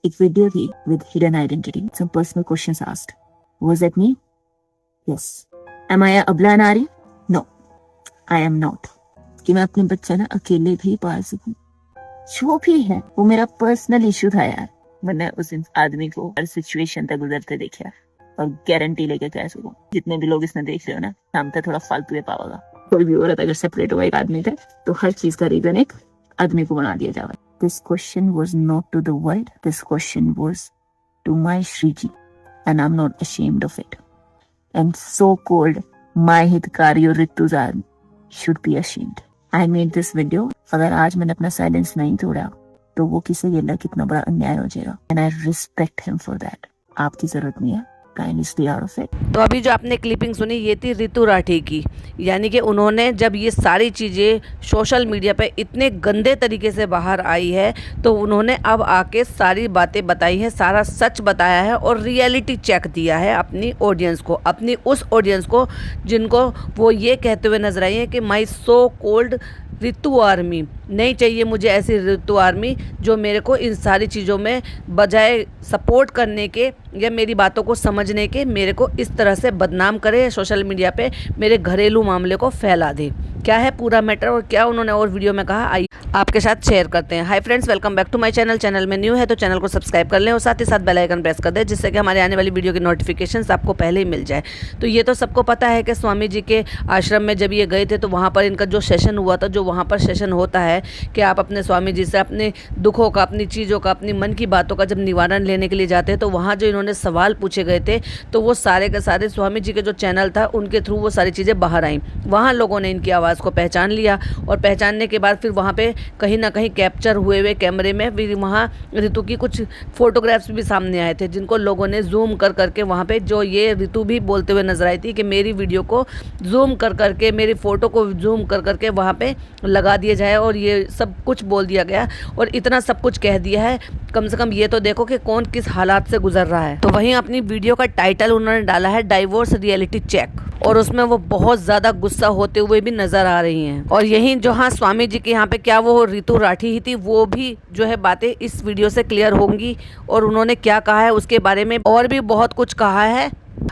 एक वीडियो थी with hidden identity. Some personal questions asked. Was that me? Yes. Am I a abla nari? No. I am not. कि मैं अपने बच्चा ना अकेले भी पाल सकूं, जो भी है वो मेरा पर्सनल इशू था यार। मैंने उस आदमी को हर सिचुएशन तक गुजरते देखा और गारंटी लेके कह सकूं, जितने भी लोग इसमें देख रहे हो ना, शाम तक थोड़ा फालतू है पावागा। कोई भी औरत अगर सेपरेट हुआ एक आदमी से तो हर चीज का रीजन एक आदमी को बना दिया जाएगा। This question was not to the world. This question was to my Shriji, and I'm not ashamed of it. And so-called my Hitkaryo Rituzan should be ashamed. I made this video. अगर आज मैंने अपना silence नहीं तोड़ा तो वो किसे गिला कितना बड़ा अन्याय हो जाएगा। And I respect him for that. आपकी जरूरत नहीं है। तो अभी जो आपने क्लिपिंग सुनी ये थी ऋतु राठी की, यानी कि उन्होंने जब ये सारी चीज़ें सोशल मीडिया पे इतने गंदे तरीके से बाहर आई है तो उन्होंने अब आके सारी बातें बताई है, सारा सच बताया है और रियलिटी चेक दिया है अपनी ऑडियंस को, अपनी उस ऑडियंस को जिनको वो ये कहते हुए नजर आई है कि माई सो कोल्ड ऋतु आर्मी, नहीं चाहिए मुझे ऐसी ऋतु आर्मी जो मेरे को इन सारी चीज़ों में बजाय सपोर्ट करने के या मेरी बातों को समझने के मेरे को इस तरह से बदनाम करे, सोशल मीडिया पे मेरे घरेलू मामले को फैला दे। क्या है पूरा मैटर और क्या उन्होंने और वीडियो में कहा, आइए आपके साथ शेयर करते हैं। Hi friends, welcome back to my channel. Channel में न्यू है तो चैनल को सब्सक्राइब कर लें और साथ ही साथ बेल आइकन प्रेस कर दें, जिससे कि हमारे आने वाली वीडियो की नोटिफिकेशंस आपको पहले ही मिल जाए। तो ये तो सबको पता है कि स्वामी जी के आश्रम में जब ये गए थे तो वहाँ पर इनका जो सेशन हुआ था, जो वहाँ पर सेशन होता है कि आप अपने स्वामी जी से अपने दुखों का, अपनी चीज़ों का, अपनी मन की बातों का जब निवारण लेने के लिए जाते हैं तो वहाँ जो इन्होंने सवाल पूछे गए थे तो वो सारे के सारे स्वामी जी के जो चैनल था उनके थ्रू वो सारी चीज़ें बाहर आई। वहाँ लोगों ने इनकी आवाज़ को पहचान लिया और पहचानने के बाद फिर वहाँ पे कहीं ना कहीं कैप्चर हुए हुए कैमरे में फिर वहाँ ऋतु की कुछ फोटोग्राफ्स भी सामने आए थे, जिनको लोगों ने जूम कर करके वहाँ पे जो ये ऋतु भी बोलते हुए नजर आई थी कि मेरी वीडियो को जूम कर करके, मेरी फ़ोटो को जूम कर करके वहाँ पे लगा दिया जाए और ये सब कुछ बोल दिया गया और इतना सब कुछ कह दिया है। कम से कम ये तो देखो कि कौन किस हालात से गुजर रहा है। तो वहीं अपनी वीडियो का टाइटल उन्होंने डाला है डाइवोर्स रियलिटी चेक और उसमें वो बहुत ज़्यादा गुस्सा होते हुए भी नजर आ रही हैं। और यहीं जो हाँ स्वामी जी के यहाँ पे क्या वो ऋतु राठी ही थी, वो भी जो है बातें इस वीडियो से क्लियर होंगी और उन्होंने क्या कहा है उसके बारे में और भी बहुत कुछ कहा है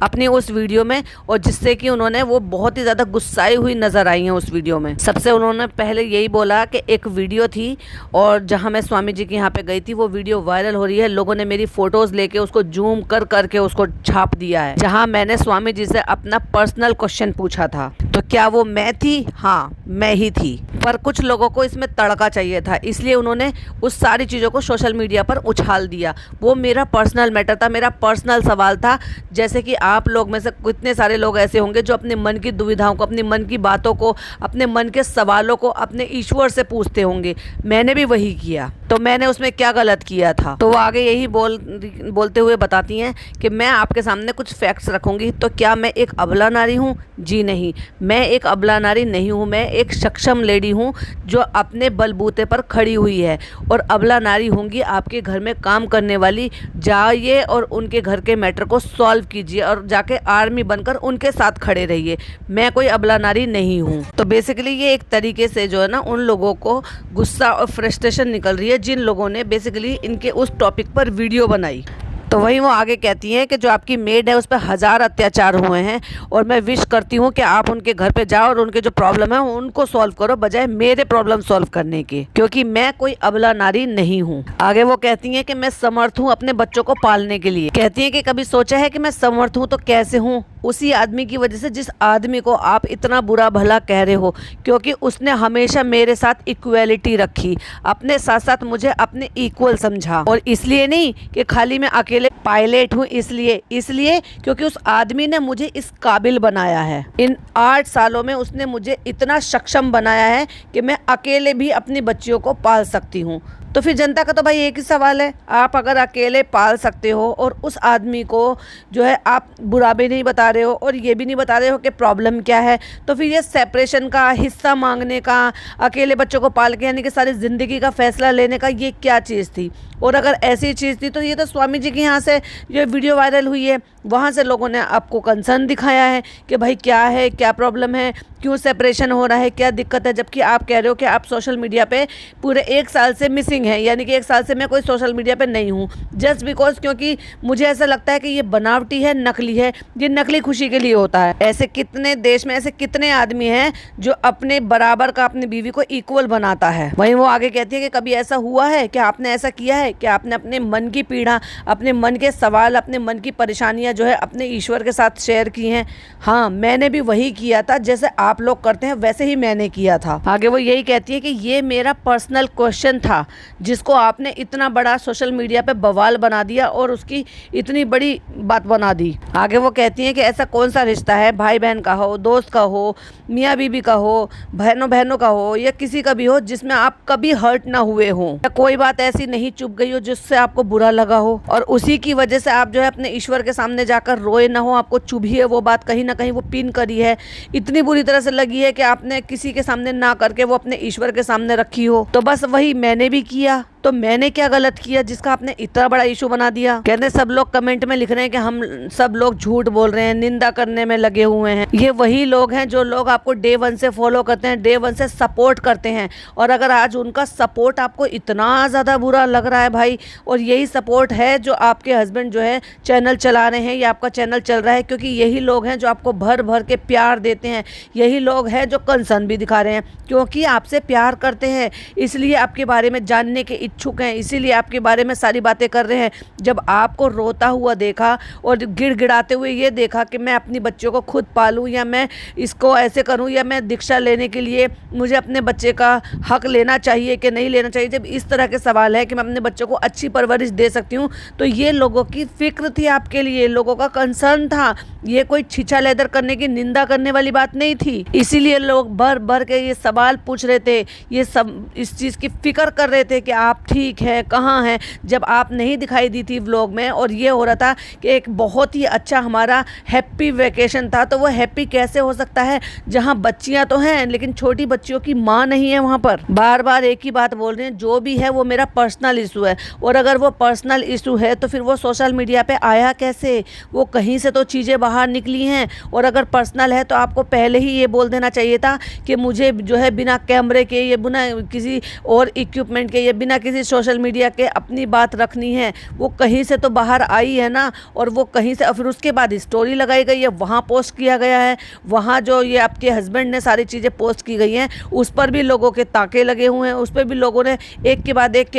अपनी उस वीडियो में, और जिससे कि उन्होंने वो बहुत ही ज़्यादा गुस्साई हुई नज़र आई हैं उस वीडियो में। सबसे उन्होंने पहले यही बोला कि एक वीडियो थी और जहां मैं स्वामी जी के यहाँ पे गई थी, वो वीडियो वायरल हो रही है, लोगों ने मेरी फ़ोटोज़ लेके उसको जूम कर करके उसको छाप दिया है, जहां मैंने स्वामी जी से अपना पर्सनल क्वेश्चन पूछा था। तो क्या वो मैं थी? हाँ, मैं ही थी, पर कुछ लोगों को इसमें तड़का चाहिए था, इसलिए उन्होंने उस सारी चीज़ों को सोशल मीडिया पर उछाल दिया। वो मेरा पर्सनल मैटर था, मेरा पर्सनल सवाल था। जैसे कि आप लोग में से कितने सारे लोग ऐसे होंगे जो अपने मन की दुविधाओं को, अपनी मन की बातों को, अपने मन के सवालों को अपने ईश्वर से पूछते होंगे। मैंने भी वही किया, तो मैंने उसमें क्या गलत किया था? तो वो आगे यही बोलते हुए बताती हैं कि मैं आपके सामने कुछ फैक्ट्स रखूंगी। तो क्या मैं एक अबला नारी हूँ? जी नहीं, मैं एक अबला नारी नहीं हूँ। मैं एक सक्षम लेडी हूँ जो अपने बलबूते पर खड़ी हुई है और अबला नारी होंगी आपके घर में काम करने वाली। जाइए और उनके घर के मैटर को सॉल्व कीजिए और जाके आर्मी बनकर उनके साथ खड़े रहिए। मैं कोई अबला नारी नहीं हूँ। तो बेसिकली ये एक तरीके से जो है ना उन लोगों को गुस्सा और फ्रस्ट्रेशन निकल रही है जिन लोगों ने बेसिकली इनके उस टॉपिक पर वीडियो बनाई। तो वहीं वो आगे कहती हैं कि जो आपकी मेड है उस पर 1000 अत्याचार हुए हैं और मैं विश करती हूँ कि आप उनके घर पे जाओ और उनके जो प्रॉब्लम है उनको सॉल्व करो बजाय मेरे प्रॉब्लम सॉल्व करने के, क्योंकि मैं कोई अबला नारी नहीं हूँ। आगे वो कहती हैं कि मैं समर्थ हूँ अपने बच्चों को पालने के लिए। कहती हैं कि कभी सोचा है कि मैं समर्थ हूँ तो कैसे हूँ? उसी आदमी की वजह से जिस आदमी को आप इतना बुरा भला कह रहे हो, क्योंकि उसने हमेशा मेरे साथ इक्वालिटी रखी, अपने साथ साथ मुझे अपने इक्वल समझा। और इसलिए नहीं कि खाली मैं अकेले पायलट हूँ, इसलिए क्योंकि उस आदमी ने मुझे इस काबिल बनाया है। इन 8 सालों में उसने मुझे इतना सक्षम बनाया है कि मैं अकेले भी अपनी बच्चियों को पाल सकती हूँ। तो फिर जनता का तो भाई एक ही सवाल है, आप अगर अकेले पाल सकते हो और उस आदमी को जो है आप बुरा भी नहीं बता रहे हो और ये भी नहीं बता रहे हो कि प्रॉब्लम क्या है, तो फिर ये सेपरेशन का, हिस्सा मांगने का, अकेले बच्चों को पाल के यानी कि सारी ज़िंदगी का फैसला लेने का, ये क्या चीज़ थी? और अगर ऐसी चीज़ थी तो ये तो स्वामी जी के यहाँ से जो वीडियो वायरल हुई है वहाँ से लोगों ने आपको कंसर्न दिखाया है कि भाई क्या है, क्या प्रॉब्लम है, क्यों सेपरेशन हो रहा है, क्या दिक्कत है, जबकि आप कह रहे हो कि आप सोशल मीडिया पे पूरे 1 साल से मिसिंग हैं, यानी कि 1 साल से मैं कोई सोशल मीडिया पे नहीं हूँ, जस्ट बिकॉज क्योंकि मुझे ऐसा लगता है कि ये बनावटी है, नकली है, ये नकली खुशी के लिए होता है। ऐसे कितने देश में ऐसे कितने आदमी हैं जो अपने बराबर का अपनी बीवी को इक्वल बनाता है। वहीं वो आगे कहती है कि कभी ऐसा हुआ है कि आपने ऐसा किया है कि आपने अपने मन की पीड़ा, अपने मन के सवाल, अपने मन की परेशानियां जो है अपने ईश्वर के साथ शेयर की हैं। हाँ, मैंने भी वही किया था, जैसे आप लोग करते हैं वैसे ही मैंने किया था। आगे वो यही कहती है कि ये मेरा पर्सनल क्वेश्चन था जिसको आपने इतना बड़ा सोशल मीडिया पे बवाल बना दिया और उसकी इतनी बड़ी बात बना दी। आगे वो कहती हैं कि ऐसा कौन सा रिश्ता है, भाई बहन का हो, दोस्त का हो, मियाँ बीबी का हो, बहनों का हो, या किसी का भी हो जिसमें आप कभी हर्ट ना हुए हो, या कोई बात ऐसी नहीं चुप गई हो जिससे आपको बुरा लगा हो और उसी की वजह से आप जो है अपने ईश्वर के सामने जाकर रोए ना हो, आपको चुभी है वो बात, कहीं ना कहीं वो पिन करी है, इतनी बुरी तरह से लगी है कि आपने किसी के सामने ना करके वो अपने ईश्वर के सामने रखी हो। तो बस वही मैंने भी किया। तो मैंने क्या गलत किया जिसका आपने इतना बड़ा इशू बना दिया? कहते सब लोग कमेंट में लिख रहे हैं कि हम सब लोग झूठ बोल रहे हैं, निंदा करने में लगे हुए हैं। ये वही लोग हैं जो लोग आपको डे 1 से फॉलो करते हैं, डे 1 से सपोर्ट करते हैं, और अगर आज उनका सपोर्ट आपको इतना ज़्यादा बुरा लग रहा है भाई, और यही सपोर्ट है जो आपके हस्बैंड जो है चैनल चला रहे हैं या आपका चैनल चल रहा है, क्योंकि यही लोग हैं जो आपको भर भर के प्यार देते हैं, यही लोग हैं जो कंसर्न भी दिखा रहे हैं, क्योंकि आपसे प्यार करते हैं, इसलिए आपके बारे में जानने के इच्छुक हैं, इसीलिए आपके बारे में सारी बातें कर रहे हैं। जब आपको रोता हुआ देखा और गिड़गिड़ाते हुए ये देखा कि मैं अपनी बच्चों को खुद पालूं, या मैं इसको ऐसे करूं, या मैं दीक्षा लेने के लिए मुझे अपने बच्चे का हक लेना चाहिए कि नहीं लेना चाहिए, जब इस तरह के सवाल है कि मैं अपने बच्चों को अच्छी परवरिश दे सकती हूँ, तो ये लोगों की फिक्र थी आपके लिए, लोगों का कंसर्न था, ये कोई छीछा लेदर करने की, निंदा करने वाली बात नहीं थी। इसीलिए लोग भर भर के ये सवाल पूछ रहे थे, ये सब इस चीज़ की फिक्र कर रहे थे कि आप ठीक है, कहाँ हैं, जब आप नहीं दिखाई दी थी व्लॉग में, और ये हो रहा था कि एक बहुत ही अच्छा हमारा हैप्पी वेकेशन था। तो वो हैप्पी कैसे हो सकता है जहाँ बच्चियाँ तो हैं लेकिन छोटी बच्चियों की माँ नहीं है वहाँ पर? बार बार एक ही बात बोल रहे हैं, जो भी है वो मेरा पर्सनल इशू है, और अगर वो पर्सनल इशू है तो फिर वो सोशल मीडिया पे आया कैसे? वो कहीं से तो चीज़ें बाहर निकली हैं, और अगर पर्सनल है तो आपको पहले ही ये बोल देना चाहिए था कि मुझे जो है बिना कैमरे के, या बिना किसी और इक्विपमेंट के, या बिना किसी सोशल मीडिया के अपनी बात रखनी है। वो कहीं से तो बाहर आई है ना, और वो कहीं से, फिर उसके बाद स्टोरी लगाई गई है, वहाँ पोस्ट किया गया है, वहाँ जो ये आपके हस्बैंड ने सारी चीज़ें पोस्ट की गई हैं, उस पर भी लोगों के ताके लगे हुए हैं, उस पर भी लोगों ने एक के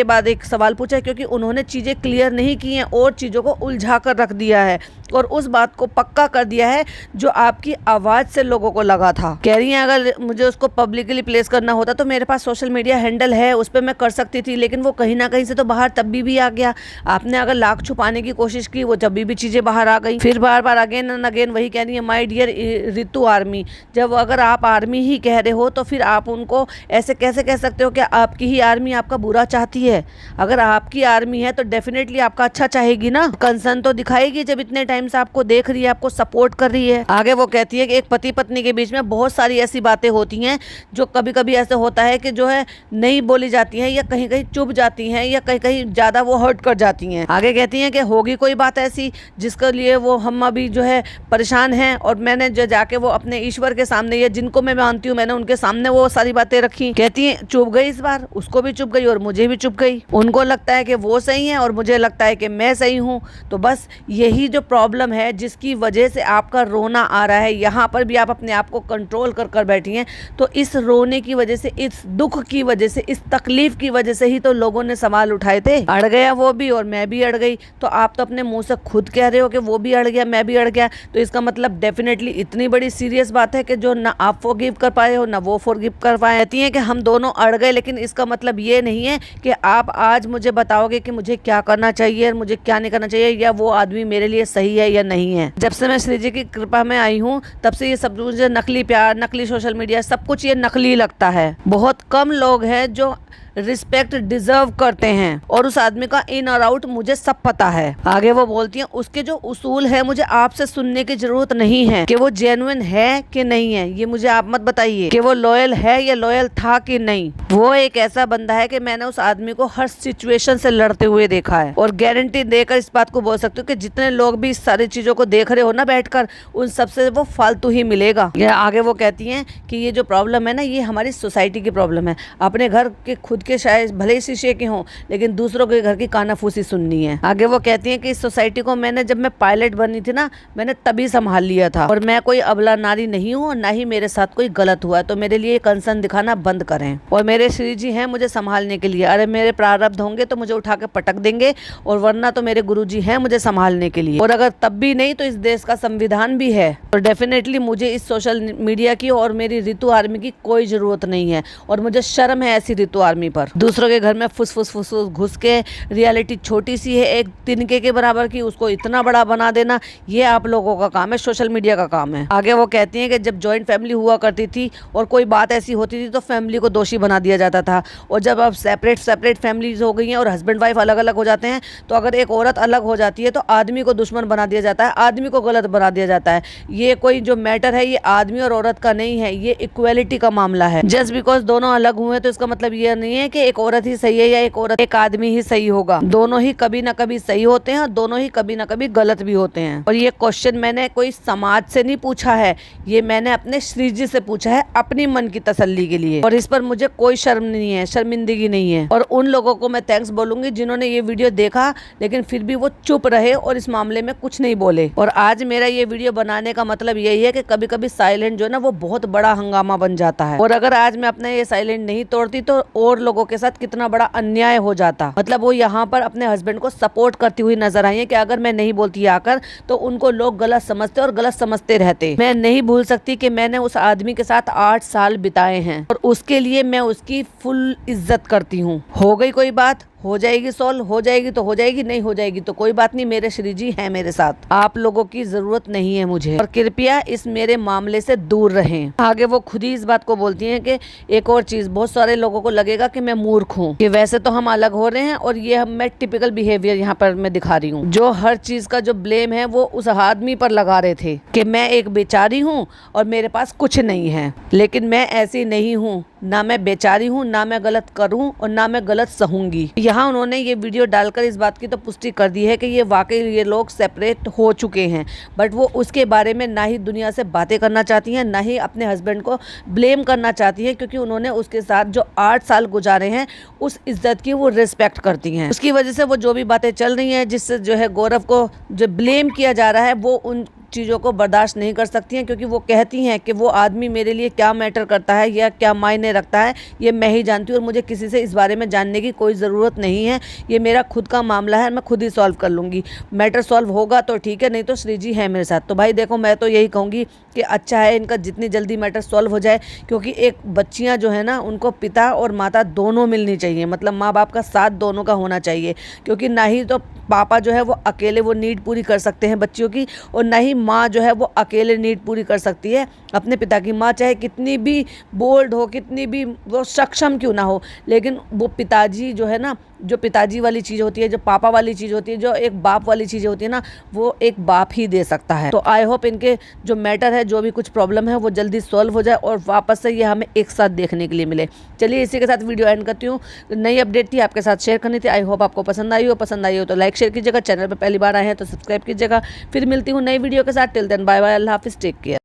बाद एक सवाल पूछा है, क्योंकि उन्होंने चीज़ें क्लियर नहीं की हैं और चीज़ों को उलझा कर रख दिया है और उस बात को पक्का कर दिया है जो आपकी आवाज़ से लोगों को लगा था। कह रही हैं अगर मुझे उसको पब्लिकली प्लेस करना होता तो मेरे पास सोशल मीडिया हैंडल है, उस पर मैं कर सकती थी, लेकिन वो कहीं ना कहीं से तो बाहर तब भी आ गया। आपने अगर लाख छुपाने की कोशिश की, वो जब भी चीज़ें बाहर आ गई। फिर बार बार अगेन एंड अगेन वही कह रही है, माय डियर रितु आर्मी। जब अगर आप आर्मी ही कह रहे हो तो फिर आप उनको ऐसे कैसे कह सकते हो कि आपकी ही आर्मी आपका बुरा चाहती है? अगर आपकी आर्मी है तो डेफिनेटली आपका अच्छा चाहेगी ना, कंसर्न तो दिखाएगी जब इतने टाइम से आपको देख रही है, आपको सपोर्ट कर रही है। आगे वो कहती है कि एक पति पत्नी के बीच में बहुत सारी ऐसी बातें होती हैं जो कभी कभी ऐसे होता है कि जो है नहीं बोली जाती हैं, या कहीं कहीं चुभ जाती हैं, या कहीं कहीं ज़्यादा वो हर्ट कर जाती हैं। आगे कहती हैं कि होगी कोई बात ऐसी जिसके लिए वो हम अभी जो है परेशान हैं, और मैंने जो जाके वो अपने ईश्वर के सामने, या जिनको मैं मानती हूँ, मैंने उनके सामने वो सारी बातें रखी। कहती हैं चुभ गई, इस बार उसको भी चुभ गई और मुझे भी चुभ गई। उनको लगता है कि वो सही है और मुझे लगता है कि मैं सही हूँ। तो बस यही जो प्रॉब्लम है जिसकी वजह से आपका रोना आ रहा है, यहाँ पर भी आप अपने आप को कंट्रोल कर बैठी हैं। तो इस रोने की वजह से, इस दुख की वजह से, इस तकलीफ की वजह से ही तो लोगों ने सवाल उठाए थे। अड़ गया वो भी और मैं भी अड़ गई। तो आप तो अपने मुंह से खुद कह रहे हो कि वो भी अड़ गया, मैं भी अड़ गया, तो इसका मतलब डेफिनेटली इतनी बड़ी सीरियस बात है कि जो ना आप फॉरगिव कर पाए हो ना वो फॉरगिव कर पाए। कहती हैं कि हम दोनों अड़ गए, लेकिन इसका मतलब ये नहीं है कि आप आज मुझे बताओगे कि मुझे क्या करना चाहिए और मुझे क्या नहीं करना चाहिए, या वो आदमी मेरे लिए सही है या नहीं है। जब से मैं श्री जी की कृपा में आई हूँ तब से ये सब मुझे नकली प्यार, नकली सोशल मीडिया, सब कुछ ये नकली लगता है। बहुत कम लोग हैं जो रिस्पेक्ट डिजर्व करते हैं और उस आदमी का इन और आउट मुझे सब पता है। आगे वो बोलती हैं उसके जो उसूल है मुझे आपसे सुनने की जरूरत नहीं है कि वो जेन्युइन है कि नहीं है, ये मुझे आप मत बताइए कि वो लॉयल है या लॉयल था कि नहीं। वो एक ऐसा बंदा है कि मैंने उस आदमी को हर सिचुएशन से लड़ते हुए देखा है और गारंटी देकर इस बात को बोल सकती हूँ कि जितने लोग भी इस सारी चीजों को देख रहे हो ना बैठकर, उन सबसे वो फालतू ही मिलेगा। ये आगे वो कहती हैं कि ये जो प्रॉब्लम है ना, ये हमारी सोसाइटी की प्रॉब्लम है। अपने घर के खुद के शायद भले ही शीशे के हों, लेकिन दूसरों के घर की कानाफूसी सुननी है। आगे वो कहती हैं कि इस सोसाइटी को मैंने जब मैं पायलट बनी थी ना, मैंने तभी संभाल लिया था और मैं कोई अबला नारी नहीं हूँ और ना ही मेरे साथ कोई गलत हुआ, तो मेरे लिए कंसर्न दिखाना बंद करें। और मेरे श्री जी हैं मुझे संभालने के लिए, अरे मेरे प्रारब्ध होंगे तो मुझे उठा के पटक देंगे और वरना तो मेरे गुरु जी हैं मुझे संभालने के लिए। और अगर तब भी नहीं तो इस देश का संविधान भी है। तो डेफिनेटली मुझे इस सोशल मीडिया की और मेरी ऋतु आर्मी की कोई जरूरत नहीं है और मुझे शर्म है ऐसी ऋतु आर्मी पर। दूसरों के घर में फुस फुस फुस घुस के रियलिटी छोटी सी है एक तिनके के बराबर की, उसको इतना बड़ा बना देना, ये आप लोगों का काम है, सोशल मीडिया का काम है। आगे वो कहती हैं कि जब जॉइंट फैमिली हुआ करती थी और कोई बात ऐसी होती थी तो फैमिली को दोषी बना दिया जाता था, और जब अब सेपरेट फैमिलीज हो गई हैं और हस्बैंड वाइफ अलग अलग हो जाते हैं, तो अगर एक औरत अलग हो जाती है तो आदमी को दुश्मन बना दिया जाता है, आदमी को गलत बना दिया जाता है। ये कोई जो मैटर है ये आदमी और औरत का नहीं है, ये इक्वलिटी का मामला है। जस्ट बिकॉज दोनों अलग हुए तो इसका मतलब ये नहीं है कि एक औरत ही सही है या एक आदमी ही सही होगा। दोनों ही कभी ना कभी सही होते हैं और दोनों ही कभी ना कभी गलत भी होते हैं। और ये क्वेश्चन मैंने कोई समाज से नहीं पूछा है, ये मैंने अपने श्री जी से पूछा है अपनी मन की तसल्ली के लिए, और इस पर मुझे कोई शर्म नहीं है, शर्मिंदगी नहीं है। और उन लोगों को मैं थैंक्स बोलूंगी जिन्होंने ये वीडियो देखा लेकिन फिर भी वो चुप रहे और इस मामले में कुछ नहीं बोले। और आज मेरा ये वीडियो बनाने का मतलब यही है कि कभी कभी साइलेंट जो है ना वो बहुत बड़ा हंगामा बन जाता है, और अगर आज मैं अपना ये साइलेंट नहीं तोड़ती तो और लोगों के साथ कितना बड़ा अन्याय हो जाता। मतलब वो यहाँ पर अपने हस्बैंड को सपोर्ट करती हुई नजर आई है कि अगर मैं नहीं बोलती आकर तो उनको लोग गलत समझते और गलत समझते रहते। मैं नहीं भूल सकती कि मैंने उस आदमी के साथ 8 साल बिताए हैं और उसके लिए मैं उसकी फुल इज्जत करती हूँ। हो गई कोई बात, हो जाएगी सॉल्व, हो जाएगी तो हो जाएगी, नहीं हो जाएगी तो कोई बात नहीं, मेरे श्री जी हैं मेरे साथ, आप लोगों की जरूरत नहीं है मुझे, और कृपया इस मेरे मामले से दूर रहें। आगे वो खुद ही इस बात को बोलती हैं कि एक और चीज, बहुत सारे लोगों को लगेगा कि मैं मूर्ख हूँ, कि वैसे तो हम अलग हो रहे हैं और ये मैं टिपिकल बिहेवियर यहाँ पर मैं दिखा रही हूँ। जो हर चीज का जो ब्लेम है वो उस आदमी पर लगा रहे थे कि मैं एक बेचारी हूँ और मेरे पास कुछ नहीं है, लेकिन मैं ऐसी नहीं हूँ, ना मैं बेचारी हूँ, ना मैं गलत करूँ और ना मैं गलत सहूंगी। यहाँ उन्होंने ये वीडियो डालकर इस बात की तो पुष्टि कर दी है कि ये वाकई ये लोग सेपरेट हो चुके हैं, बट वो उसके बारे में ना ही दुनिया से बातें करना चाहती हैं, ना ही अपने हस्बैंड को ब्लेम करना चाहती हैं, क्योंकि उन्होंने उसके साथ जो 8 साल गुजारे हैं उस इज्जत की वो रिस्पेक्ट करती हैं। उसकी वजह से वो जो भी बातें चल रही हैं जिससे जो है गौरव को जो ब्लेम किया जा रहा है वो उन चीज़ों को बर्दाश्त नहीं कर सकती हैं, क्योंकि वो कहती हैं कि वो आदमी मेरे लिए क्या मैटर करता है या क्या मायने रखता है ये मैं ही जानती हूँ और मुझे किसी से इस बारे में जानने की कोई ज़रूरत नहीं है, ये मेरा खुद का मामला है, मैं खुद ही सॉल्व कर लूँगी। मैटर सॉल्व होगा तो ठीक है, नहीं तो श्री जी है मेरे साथ। तो भाई देखो, मैं तो यही कहूँगी कि अच्छा है इनका जितनी जल्दी मैटर सॉल्व हो जाए, क्योंकि एक बच्चियाँ जो है ना उनको पिता और माता दोनों मिलनी चाहिए, मतलब माँ बाप का साथ दोनों का होना चाहिए, क्योंकि ना ही तो पापा जो है वो अकेले वो नीड पूरी कर सकते हैं बच्चियों की, और ना ही माँ जो है वो अकेले नीड पूरी कर सकती है अपने पिता की। माँ चाहे कितनी भी बोल्ड हो, कितनी भी वो सक्षम क्यों ना हो, लेकिन वो पिताजी जो है ना, जो पिताजी वाली चीज़ होती है, जो पापा वाली चीज़ होती है, जो एक बाप वाली चीज़ होती है ना, वो एक बाप ही दे सकता है। तो आई होप इनके जो मैटर है, जो भी कुछ प्रॉब्लम है वो जल्दी सॉल्व हो जाए और वापस से ये हमें एक साथ देखने के लिए मिले। चलिए इसी के साथ वीडियो एंड करती हूँ। नई अपडेट थी आपके साथ शेयर करनी थी। आई होप आपको पसंद आई हो तो लाइक शेयर कीजिएगा, चैनल पर पहली बार आए हैं तो सब्सक्राइब कीजिएगा। फिर मिलती हूँ नई वीडियो के साथ। टिल देन बाय बाय, अल्लाह हाफिज़, टेक केयर।